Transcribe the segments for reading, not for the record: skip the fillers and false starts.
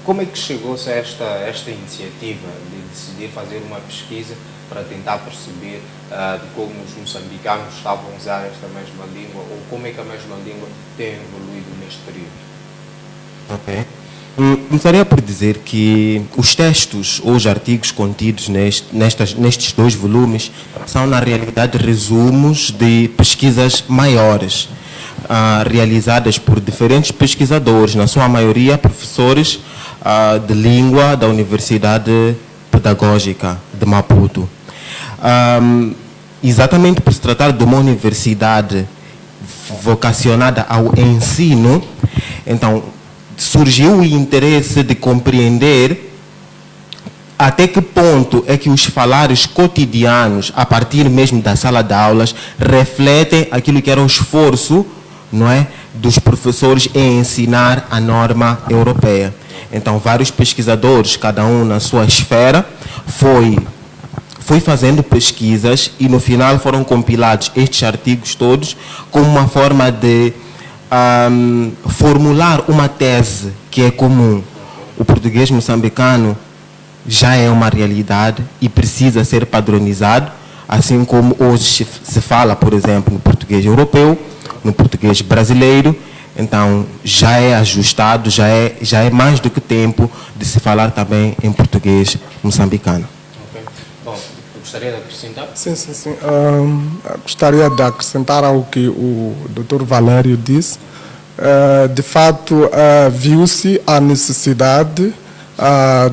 como é que chegou-se a esta iniciativa de decidir fazer uma pesquisa para tentar perceber de como os moçambicanos estavam a usar esta mesma língua ou como é que a mesma língua tem evoluído neste período? Ok. Começaria por dizer que os textos ou os artigos contidos nestes 2 volumes são, na realidade, resumos de pesquisas maiores, realizadas por diferentes pesquisadores, na sua maioria professores de língua da Universidade Pedagógica de Maputo. Exatamente por se tratar de uma universidade vocacionada ao ensino, então surgiu o interesse de compreender até que ponto é que os falares cotidianos, a partir mesmo da sala de aulas, refletem aquilo que era o esforço, não é, dos professores em ensinar a norma europeia. Então, vários pesquisadores, cada um na sua esfera, foi fazendo pesquisas e no final foram compilados estes artigos todos como uma forma de formular uma tese que é comum. O português moçambicano já é uma realidade e precisa ser padronizado, assim como hoje se fala, por exemplo, no português europeu, no português brasileiro. Então, já é ajustado, já é mais do que tempo de se falar também em português moçambicano. Okay. Bom, gostaria de acrescentar? Sim. Gostaria de acrescentar ao que o Dr. Valério disse. De fato, viu-se a necessidade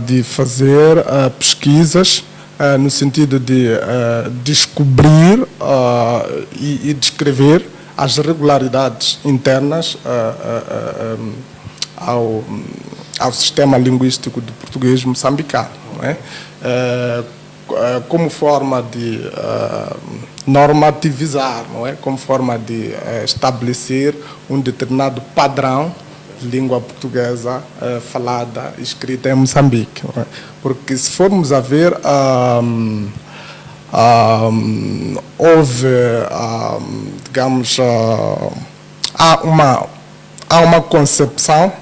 de fazer pesquisas no sentido de descobrir e descrever as regularidades internas ao sistema linguístico do português moçambicano, não é? Como forma de normativizar, não é? Como forma de estabelecer um determinado padrão de língua portuguesa falada e escrita em Moçambique. Não é? Porque se formos a ver, houve, digamos, há uma concepção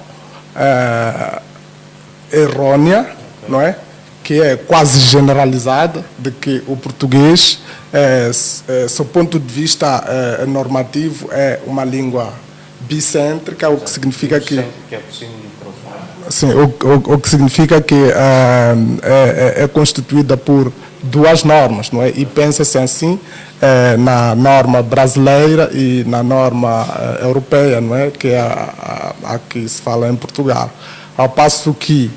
errônea, não é? Que é quase generalizada, de que o português, do ponto de vista normativo, é uma língua bicêntrica, o que significa que... Sim, o que significa que é constituída por 2 normas, não é? E pensa-se assim na norma brasileira e na norma europeia, não é? Que é a que se fala em Portugal. Ao passo que,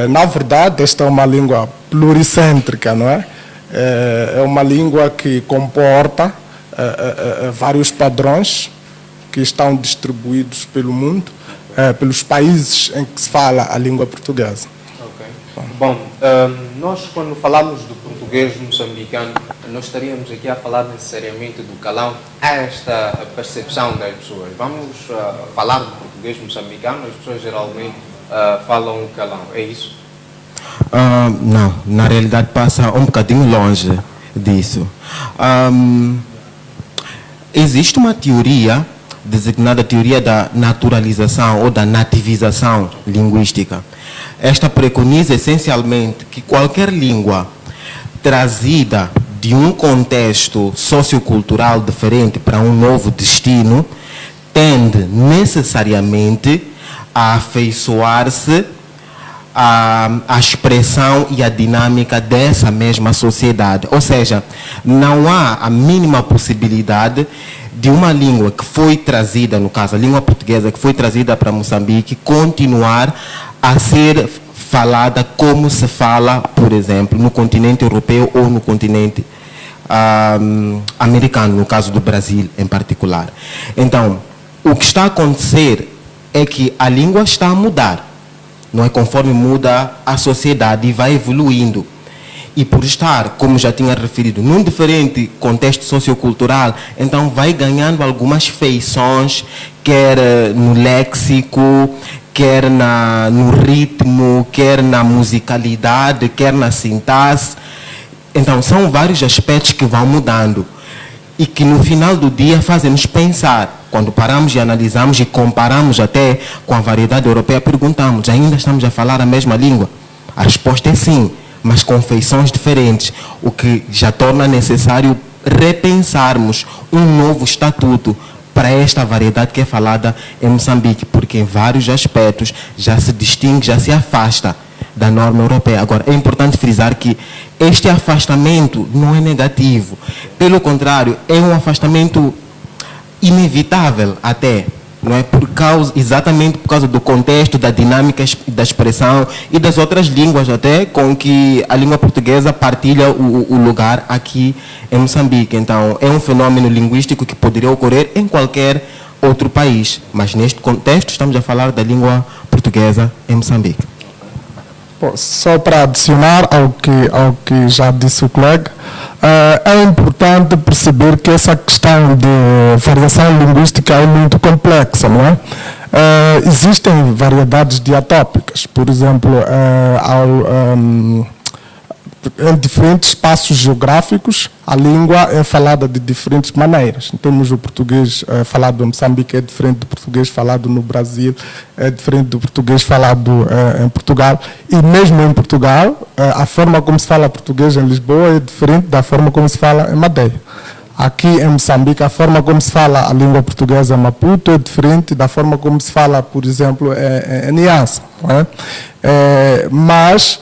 na verdade, esta é uma língua pluricêntrica, não é? É uma língua que comporta vários padrões que estão distribuídos pelo mundo, pelos países em que se fala a língua portuguesa. Okay. Bom, nós quando falamos do português moçambicano, não estaríamos aqui a falar necessariamente do calão. Há esta percepção das pessoas. Vamos falar do português moçambicano, as pessoas geralmente falam o calão, é isso? Não, na realidade passa um bocadinho longe disso. Existe uma teoria, designada teoria da naturalização ou da nativização linguística. Esta preconiza essencialmente que qualquer língua trazida de um contexto sociocultural diferente para um novo destino tende necessariamente a afeiçoar-se à expressão e à dinâmica dessa mesma sociedade. Ou seja, não há a mínima possibilidade de uma língua que foi trazida, no caso a língua portuguesa, que foi trazida para Moçambique, continuar a ser falada como se fala, por exemplo, no continente europeu ou no continente americano, no caso do Brasil em particular. Então, o que está a acontecer é que a língua está a mudar, não é? Conforme muda a sociedade e vai evoluindo. E por estar, como já tinha referido, num diferente contexto sociocultural, então vai ganhando algumas feições, quer no léxico, quer no ritmo, quer na musicalidade, quer na sintaxe. Então, são vários aspectos que vão mudando. e que no final do dia fazem-nos pensar. Quando paramos e analisamos e comparamos até com a variedade europeia, perguntamos, ainda estamos a falar a mesma língua? A resposta é sim, mas com feições diferentes, o que já torna necessário repensarmos um novo estatuto para esta variedade que é falada em Moçambique, porque em vários aspectos já se distingue, já se afasta da norma europeia. Agora, é importante frisar que este afastamento não é negativo. Pelo contrário, é um afastamento inevitável até, não é? Exatamente por causa do contexto, da dinâmica da expressão e das outras línguas até com que a língua portuguesa partilha o lugar aqui em Moçambique. Então, é um fenômeno linguístico que poderia ocorrer em qualquer outro país, mas neste contexto estamos a falar da língua portuguesa em Moçambique. Bom, só para adicionar ao que já disse o colega, é importante perceber que essa questão de variação linguística é muito complexa, não é? Existem variedades diatópicas, por exemplo, em diferentes espaços geográficos, a língua é falada de diferentes maneiras. Temos o português falado em Moçambique, é diferente do português falado no Brasil, é diferente do português falado em Portugal. E mesmo em Portugal, a forma como se fala português em Lisboa é diferente da forma como se fala em Madeira. Aqui em Moçambique, a forma como se fala a língua portuguesa em Maputo é diferente da forma como se fala, por exemplo, em Niassa. Não é? Mas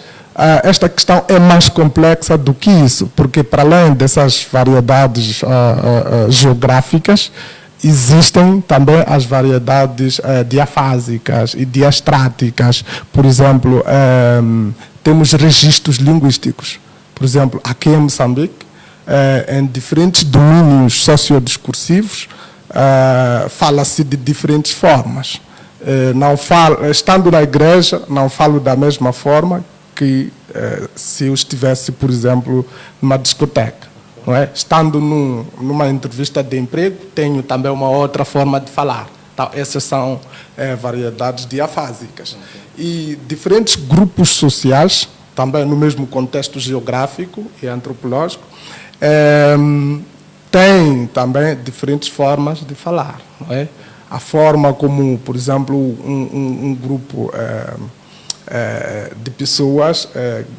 esta questão é mais complexa do que isso, porque para além dessas variedades geográficas, existem também as variedades diafásicas e diastráticas. Por exemplo, temos registros linguísticos. Por exemplo, aqui em Moçambique, em diferentes domínios sociodiscursivos, fala-se de diferentes formas. Estando na igreja, não falo da mesma forma que se eu estivesse, por exemplo, numa discoteca. Não é? Estando numa entrevista de emprego, tenho também uma outra forma de falar. Então, essas são variedades diafásicas. E diferentes grupos sociais, também no mesmo contexto geográfico e antropológico, têm também diferentes formas de falar. Não é? A forma como, por exemplo, um grupo de pessoas,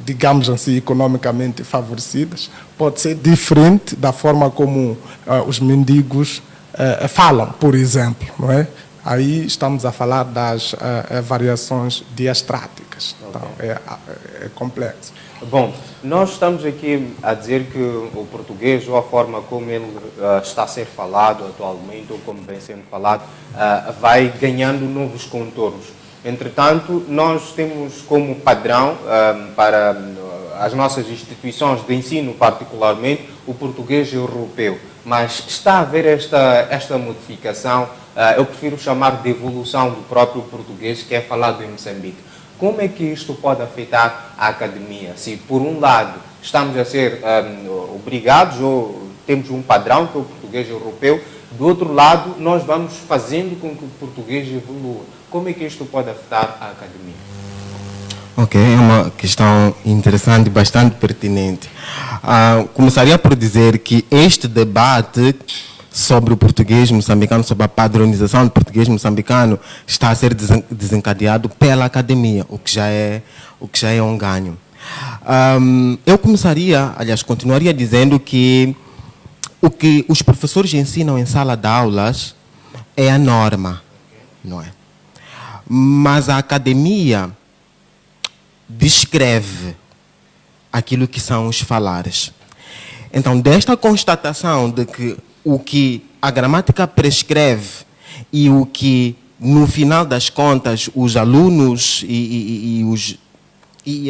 digamos assim, economicamente favorecidas, pode ser diferente da forma como os mendigos falam, por exemplo. Não é? Aí estamos a falar das variações diastráticas. Então, é complexo. Bom, nós estamos aqui a dizer que o português, ou a forma como ele está a ser falado atualmente, ou como vem sendo falado, vai ganhando novos contornos. Entretanto, nós temos como padrão para as nossas instituições de ensino, particularmente, o português europeu. Mas está a haver esta modificação, eu prefiro chamar de evolução do próprio português que é falado em Moçambique. Como é que isto pode afetar a academia? Se, por um lado, estamos a ser obrigados, ou temos um padrão que é o português europeu, do outro lado, nós vamos fazendo com que o português evolua. Como é que isto pode afetar a academia? Ok, é uma questão interessante e bastante pertinente. Começaria por dizer que este debate sobre o português moçambicano, sobre a padronização do português moçambicano, está a ser desencadeado pela academia, o que já é um ganho. Eu continuaria dizendo que o que os professores ensinam em sala de aulas é a norma, não é? Mas a academia descreve aquilo que são os falares. Então, desta constatação de que o que a gramática prescreve e o que, no final das contas, os alunos e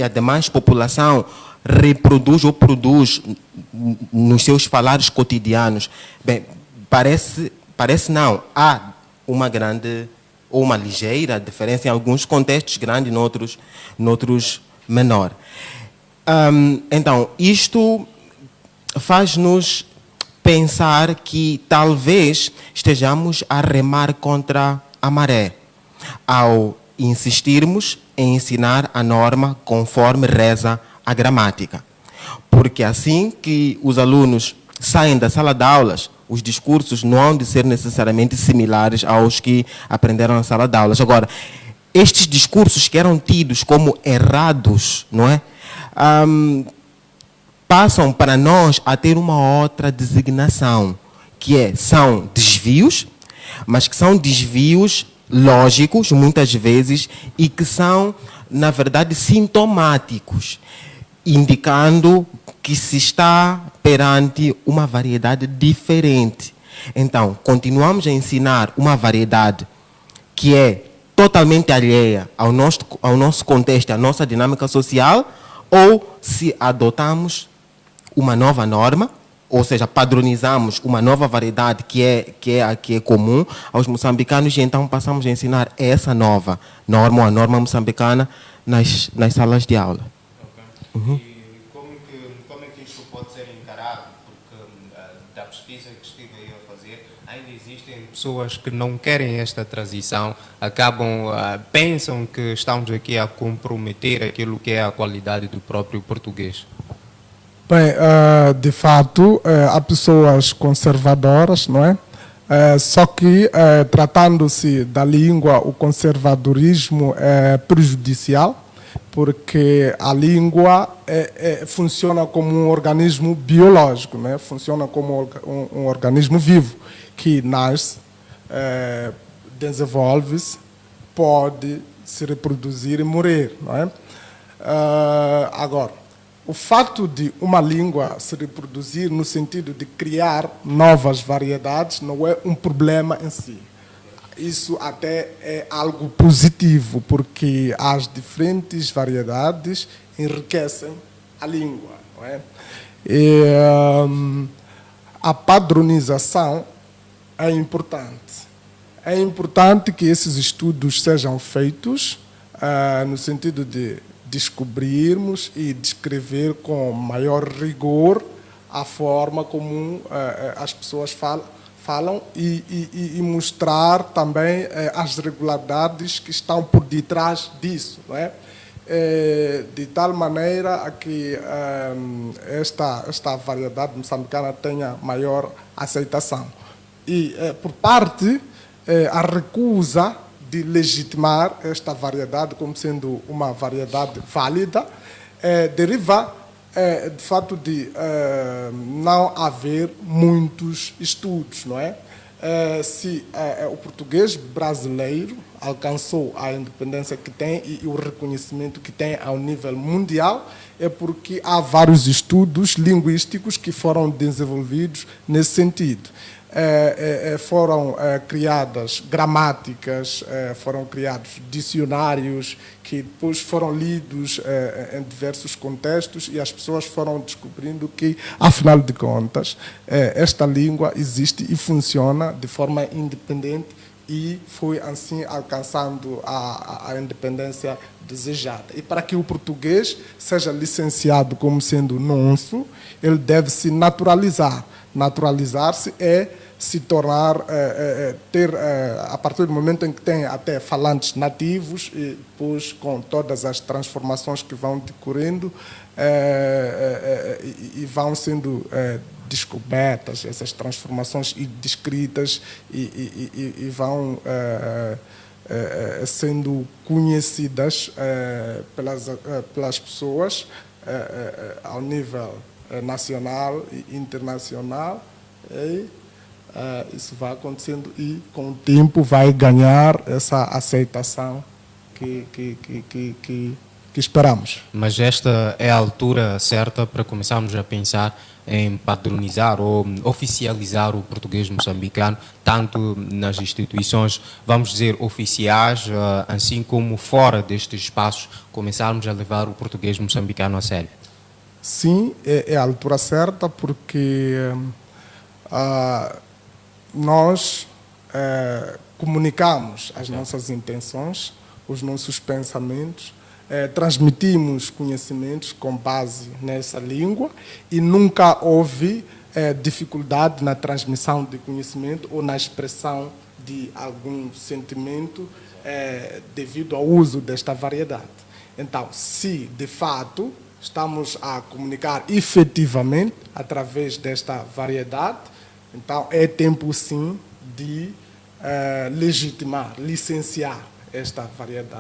a demais população reproduz ou produz nos seus falares cotidianos, bem, parece não, há uma grande ou uma ligeira diferença em alguns contextos, grande, noutros menor. Então, isto faz-nos pensar que talvez estejamos a remar contra a maré, ao insistirmos em ensinar a norma conforme reza a gramática. Porque assim que os alunos saem da sala de aulas, os discursos não hão de ser necessariamente similares aos que aprenderam na sala de aulas. Agora, estes discursos que eram tidos como errados, não é? Passam para nós a ter uma outra designação, são desvios, mas que são desvios lógicos, muitas vezes, e que são, na verdade, sintomáticos, indicando que se está perante uma variedade diferente. Então, continuamos a ensinar uma variedade que é totalmente alheia ao nosso contexto, à nossa dinâmica social, ou se adotamos uma nova norma, ou seja, padronizamos uma nova variedade que é comum aos moçambicanos, e então passamos a ensinar essa nova norma, ou a norma moçambicana, nas salas de aula. Okay. Uhum. E como é que isto pode ser encarado? Porque da pesquisa que estive aí a fazer, ainda existem pessoas que não querem esta transição, pensam que estamos aqui a comprometer aquilo que é a qualidade do próprio português. Bem, de fato, há pessoas conservadoras, não é? Só que, tratando-se da língua, o conservadorismo é prejudicial, porque a língua funciona como um organismo biológico, né? Funciona como um organismo vivo, que nasce, desenvolve-se, pode se reproduzir e morrer, não é? Agora, o fato de uma língua se reproduzir no sentido de criar novas variedades não é um problema em si. Isso até é algo positivo, porque as diferentes variedades enriquecem a língua, não é? E, a padronização é importante. É importante que esses estudos sejam feitos no sentido de descobrirmos e descrever com maior rigor a forma como as pessoas falam e mostrar também as regularidades que estão por detrás disso, não é? De tal maneira que esta variedade moçambicana tenha maior aceitação. E, por parte, a recusa de legitimar esta variedade como sendo uma variedade válida, deriva, de fato, de não haver muitos estudos, não é? Se o português brasileiro alcançou a independência que tem e o reconhecimento que tem ao nível mundial, é porque há vários estudos linguísticos que foram desenvolvidos nesse sentido. Foram criadas gramáticas, foram criados dicionários que depois foram lidos em diversos contextos e as pessoas foram descobrindo que, afinal de contas, esta língua existe e funciona de forma independente e foi assim alcançando a independência desejada. E para que o português seja licenciado como sendo nosso, ele deve se naturalizar. Naturalizar-se é se tornar, a partir do momento em que tem até falantes nativos, e depois com todas as transformações que vão decorrendo e vão sendo descobertas, essas transformações e descritas e vão sendo conhecidas pelas pessoas ao nível nacional e internacional. Isso vai acontecendo e, com o tempo, vai ganhar essa aceitação que esperamos. Mas esta é a altura certa para começarmos a pensar em padronizar ou oficializar o português moçambicano, tanto nas instituições, vamos dizer, oficiais, assim como fora destes espaços, começarmos a levar o português moçambicano a sério? Sim, é a altura certa, porque nós comunicamos as nossas intenções, os nossos pensamentos, transmitimos conhecimentos com base nessa língua e nunca houve dificuldade na transmissão de conhecimento ou na expressão de algum sentimento devido ao uso desta variedade. Então, se de fato estamos a comunicar efetivamente através desta variedade. Então, é tempo, sim, de legitimar, licenciar esta variedade.